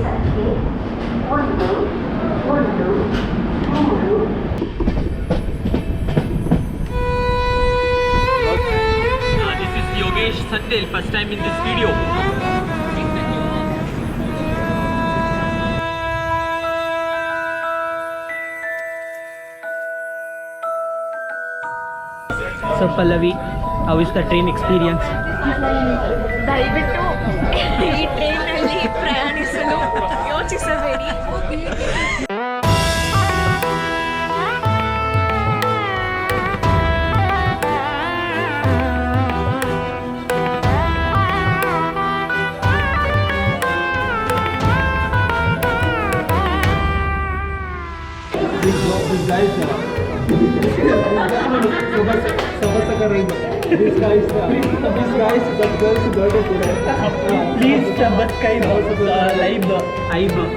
ಸಂಖ್ಯೆ 113 This is Yogesh Sattel, first time in this video. So Pallavi, how is the train experience? ದಯವಿಟ್ಟು ಈ ಟ್ರೈನಲ್ಲಿ ಪ್ರಯಾಣಿಸಲು ಯೋಚಿಸಬೇಡಿ. This guy is that girl's birthday today. Please, subscribe live.